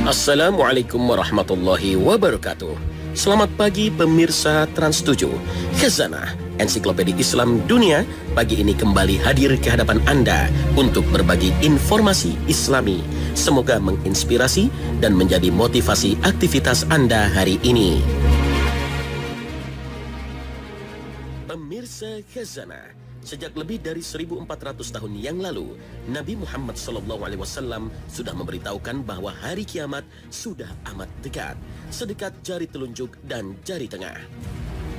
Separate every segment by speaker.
Speaker 1: Assalamualaikum warahmatullahi wabarakatuh. Selamat pagi pemirsa Trans7. Khazanah Ensiklopedia Islam Dunia pagi ini kembali hadir ke hadapan Anda untuk berbagi informasi Islami. Semoga menginspirasi dan menjadi motivasi aktivitas Anda hari ini. Pemirsa Khazanah, sejak lebih dari 1400 tahun yang lalu, Nabi Muhammad SAW sudah memberitahukan bahwa hari kiamat sudah amat dekat, sedekat jari telunjuk dan jari tengah.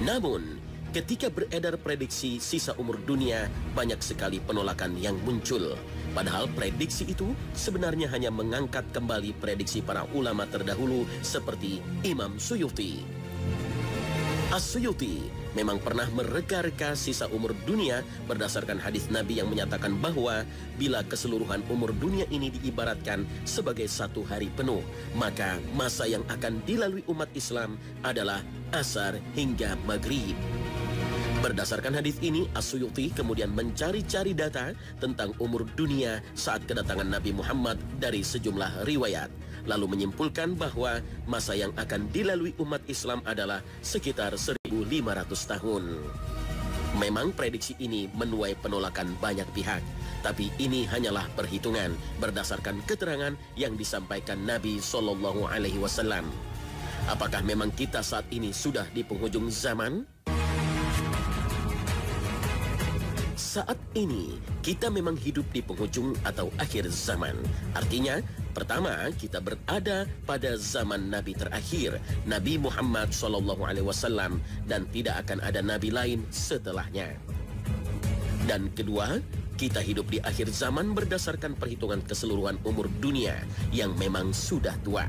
Speaker 1: Namun, ketika beredar prediksi sisa umur dunia, banyak sekali penolakan yang muncul. Padahal prediksi itu sebenarnya hanya mengangkat kembali prediksi para ulama terdahulu seperti Imam Suyuti. As-Suyuti memang pernah mereka-reka sisa umur dunia berdasarkan hadis Nabi yang menyatakan bahwa bila keseluruhan umur dunia ini diibaratkan sebagai satu hari penuh, maka masa yang akan dilalui umat Islam adalah asar hingga maghrib. Berdasarkan hadis ini, As-Suyuti kemudian mencari-cari data tentang umur dunia saat kedatangan Nabi Muhammad dari sejumlah riwayat, lalu menyimpulkan bahwa masa yang akan dilalui umat Islam adalah sekitar 1500 tahun. Memang prediksi ini menuai penolakan banyak pihak, tapi ini hanyalah perhitungan berdasarkan keterangan yang disampaikan Nabi SAW. Apakah memang kita saat ini sudah di penghujung zaman? Saat ini, kita memang hidup di penghujung atau akhir zaman. Artinya, pertama, kita berada pada zaman Nabi terakhir, Nabi Muhammad SAW, dan tidak akan ada Nabi lain setelahnya. Dan kedua, kita hidup di akhir zaman berdasarkan perhitungan keseluruhan umur dunia yang memang sudah tua.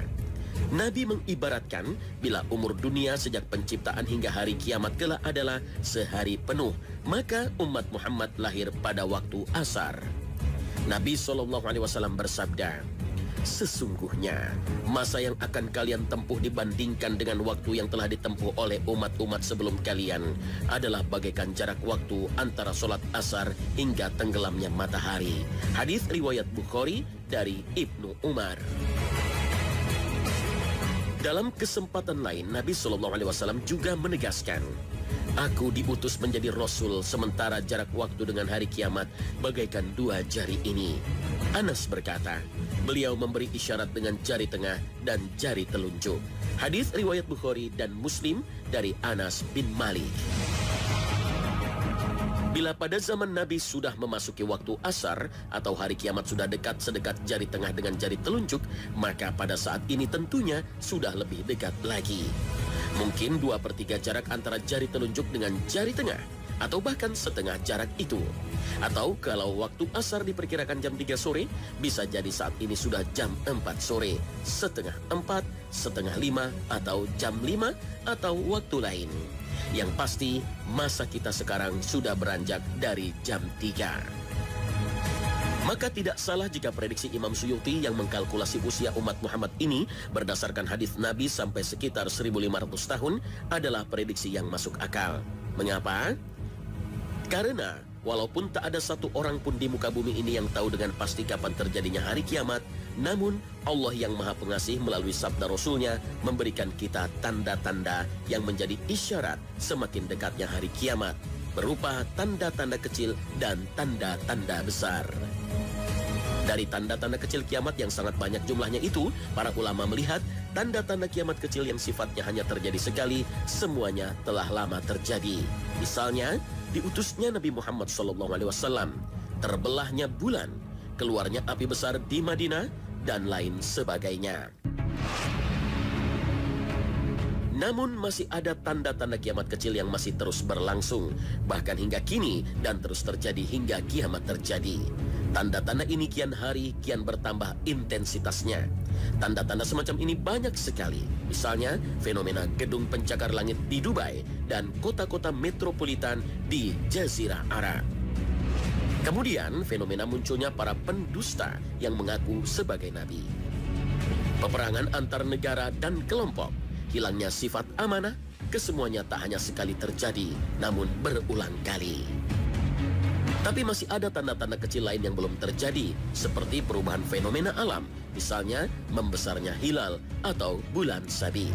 Speaker 1: Nabi mengibaratkan bila umur dunia sejak penciptaan hingga hari kiamat kelak adalah sehari penuh, maka umat Muhammad lahir pada waktu asar. Nabi SAW bersabda, "Sesungguhnya masa yang akan kalian tempuh dibandingkan dengan waktu yang telah ditempuh oleh umat-umat sebelum kalian adalah bagaikan jarak waktu antara sholat asar hingga tenggelamnya matahari." Hadis riwayat Bukhari dari Ibnu Umar. Dalam kesempatan lain, Nabi SAW juga menegaskan, "Aku diutus menjadi Rasul sementara jarak waktu dengan hari kiamat bagaikan dua jari ini." Anas berkata, beliau memberi isyarat dengan jari tengah dan jari telunjuk. Hadis riwayat Bukhari dan Muslim dari Anas bin Malik. Bila pada zaman Nabi sudah memasuki waktu asar atau hari kiamat sudah dekat sedekat jari tengah dengan jari telunjuk, maka pada saat ini tentunya sudah lebih dekat lagi. Mungkin 2/3 jarak antara jari telunjuk dengan jari tengah, atau bahkan setengah jarak itu. Atau kalau waktu asar diperkirakan jam 3 sore, bisa jadi saat ini sudah jam 4 sore, setengah 4, setengah 5, atau jam 5, atau waktu lain. Yang pasti, masa kita sekarang sudah beranjak dari jam 3. Maka tidak salah jika prediksi Imam Suyuti yang mengkalkulasi usia umat Muhammad ini berdasarkan hadis Nabi sampai sekitar 1500 tahun adalah prediksi yang masuk akal. Mengapa? Karena walaupun tak ada satu orang pun di muka bumi ini yang tahu dengan pasti kapan terjadinya hari kiamat, namun Allah yang Maha Pengasih melalui sabda Rasulnya memberikan kita tanda-tanda yang menjadi isyarat semakin dekatnya hari kiamat, berupa tanda-tanda kecil dan tanda-tanda besar. Dari tanda-tanda kecil kiamat yang sangat banyak jumlahnya itu, para ulama melihat tanda-tanda kiamat kecil yang sifatnya hanya terjadi sekali, semuanya telah lama terjadi. Misalnya, diutusnya Nabi Muhammad SAW, terbelahnya bulan, keluarnya api besar di Madinah, dan lain sebagainya. Namun masih ada tanda-tanda kiamat kecil yang masih terus berlangsung, bahkan hingga kini dan terus terjadi hingga kiamat terjadi. Tanda-tanda ini kian hari kian bertambah intensitasnya. Tanda-tanda semacam ini banyak sekali. Misalnya fenomena gedung pencakar langit di Dubai dan kota-kota metropolitan di Jazirah Arab. Kemudian fenomena munculnya para pendusta yang mengaku sebagai nabi. Peperangan antar negara dan kelompok, hilangnya sifat amanah, kesemuanya tak hanya sekali terjadi, namun berulang kali. Tapi masih ada tanda-tanda kecil lain yang belum terjadi, seperti perubahan fenomena alam, misalnya membesarnya hilal atau bulan sabit.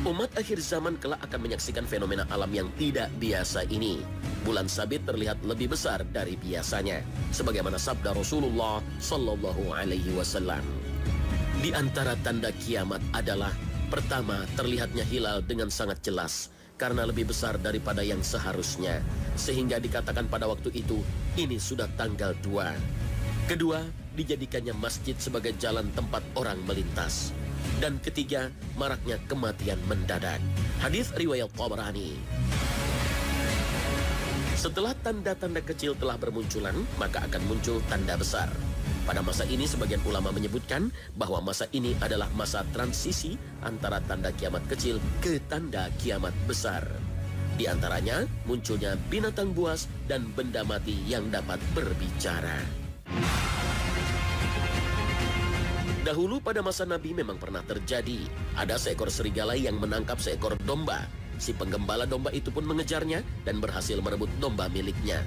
Speaker 1: Umat akhir zaman kelak akan menyaksikan fenomena alam yang tidak biasa ini. Bulan sabit terlihat lebih besar dari biasanya, sebagaimana sabda Rasulullah Sallallahu Alaihi Wasallam. Di antara tanda kiamat adalah pertama, terlihatnya hilal dengan sangat jelas karena lebih besar daripada yang seharusnya, sehingga dikatakan pada waktu itu ini sudah tanggal 2. Kedua, dijadikannya masjid sebagai jalan tempat orang melintas. Dan ketiga, maraknya kematian mendadak. Hadis riwayat Tabarani. Setelah tanda-tanda kecil telah bermunculan, maka akan muncul tanda besar. Pada masa ini sebagian ulama menyebutkan bahwa masa ini adalah masa transisi antara tanda kiamat kecil ke tanda kiamat besar. Di antaranya munculnya binatang buas dan benda mati yang dapat berbicara. Dahulu pada masa Nabi memang pernah terjadi. Ada seekor serigala yang menangkap seekor domba. Si penggembala domba itu pun mengejarnya dan berhasil merebut domba miliknya.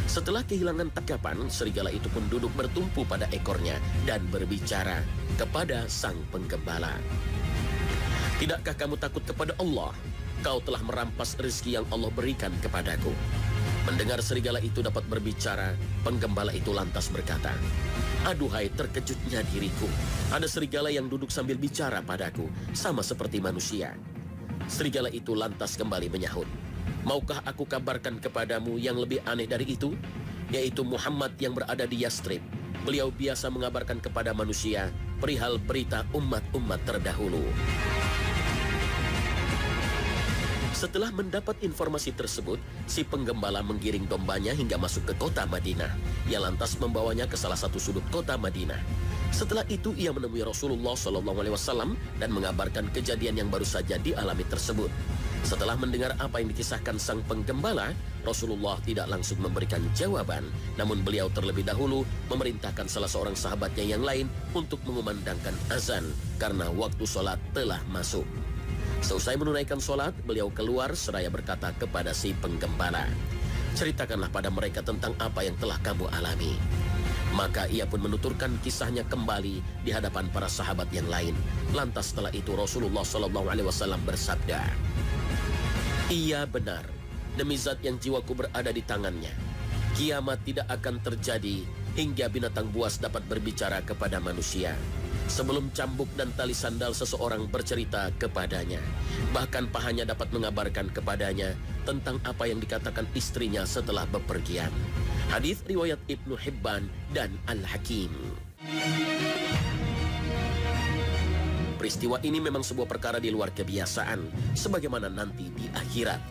Speaker 1: Setelah kehilangan tangkapan, serigala itu pun duduk bertumpu pada ekornya dan berbicara kepada sang penggembala. Tidakkah kamu takut kepada Allah? Kau telah merampas rezeki yang Allah berikan kepadaku. Mendengar serigala itu dapat berbicara, penggembala itu lantas berkata, aduhai terkejutnya diriku. Ada serigala yang duduk sambil bicara padaku, sama seperti manusia. Serigala itu lantas kembali menyahut, maukah aku kabarkan kepadamu yang lebih aneh dari itu? Yaitu Muhammad yang berada di Yastrib. Beliau biasa mengabarkan kepada manusia perihal berita umat-umat terdahulu. Setelah mendapat informasi tersebut, si penggembala menggiring dombanya hingga masuk ke kota Madinah. Ia lantas membawanya ke salah satu sudut kota Madinah. Setelah itu ia menemui Rasulullah SAW dan mengabarkan kejadian yang baru saja dialami tersebut. Setelah mendengar apa yang dikisahkan sang penggembala, Rasulullah tidak langsung memberikan jawaban, namun beliau terlebih dahulu memerintahkan salah seorang sahabatnya yang lain untuk mengumandangkan azan karena waktu sholat telah masuk. Seusai menunaikan sholat, beliau keluar seraya berkata kepada si penggembala, ceritakanlah pada mereka tentang apa yang telah kamu alami. Maka ia pun menuturkan kisahnya kembali di hadapan para sahabat yang lain. Lantas setelah itu Rasulullah SAW bersabda, iya benar, demi zat yang jiwaku berada di tangannya, kiamat tidak akan terjadi hingga binatang buas dapat berbicara kepada manusia, sebelum cambuk dan tali sandal seseorang bercerita kepadanya. Bahkan pahanya dapat mengabarkan kepadanya tentang apa yang dikatakan istrinya setelah bepergian. Hadis riwayat Ibnu Hibban dan Al-Hakim. Peristiwa ini memang sebuah perkara di luar kebiasaan, sebagaimana nanti di akhirat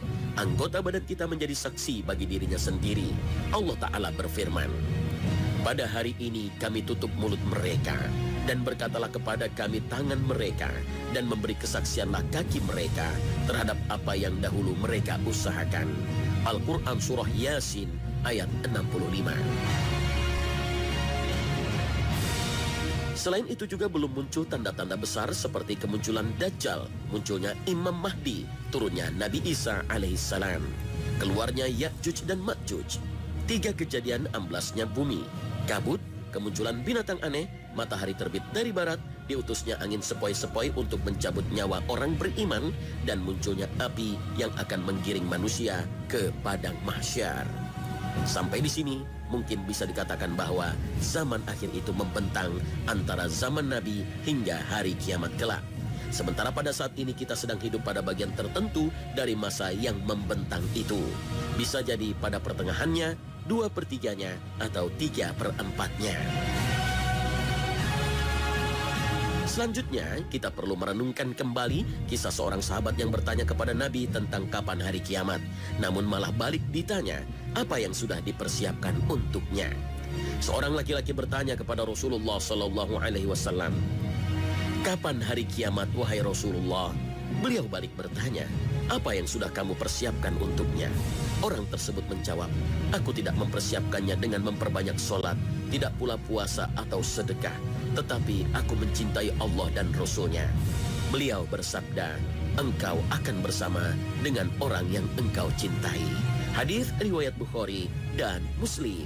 Speaker 1: anggota badan kita menjadi saksi bagi dirinya sendiri. Allah Ta'ala berfirman, pada hari ini kami tutup mulut mereka, dan berkatalah kepada kami tangan mereka, dan memberi kesaksianlah kaki mereka terhadap apa yang dahulu mereka usahakan. Al-Quran Surah Yasin ayat 65. Selain itu juga belum muncul tanda-tanda besar seperti kemunculan Dajjal, munculnya Imam Mahdi, turunnya Nabi Isa alaihissalam, keluarnya Ya'juj dan Ma'juj, 3 kejadian amblasnya bumi, kabut, kemunculan binatang aneh, matahari terbit dari barat, diutusnya angin sepoi-sepoi untuk mencabut nyawa orang beriman, dan munculnya api yang akan menggiring manusia ke padang mahsyar. Sampai di sini mungkin bisa dikatakan bahwa zaman akhir itu membentang antara zaman Nabi hingga hari kiamat kelak. Sementara pada saat ini kita sedang hidup pada bagian tertentu dari masa yang membentang itu. Bisa jadi pada pertengahannya, 2/3-nya, atau 3/4-nya. Selanjutnya, kita perlu merenungkan kembali kisah seorang sahabat yang bertanya kepada Nabi tentang kapan hari kiamat, namun malah balik ditanya apa yang sudah dipersiapkan untuknya. Seorang laki-laki bertanya kepada Rasulullah SAW, kapan hari kiamat wahai Rasulullah? Beliau balik bertanya, apa yang sudah kamu persiapkan untuknya? Orang tersebut menjawab, aku tidak mempersiapkannya dengan memperbanyak sholat, tidak pula puasa atau sedekah, tetapi aku mencintai Allah dan Rasul-Nya. Beliau bersabda, engkau akan bersama dengan orang yang engkau cintai. Hadis riwayat Bukhari dan Muslim.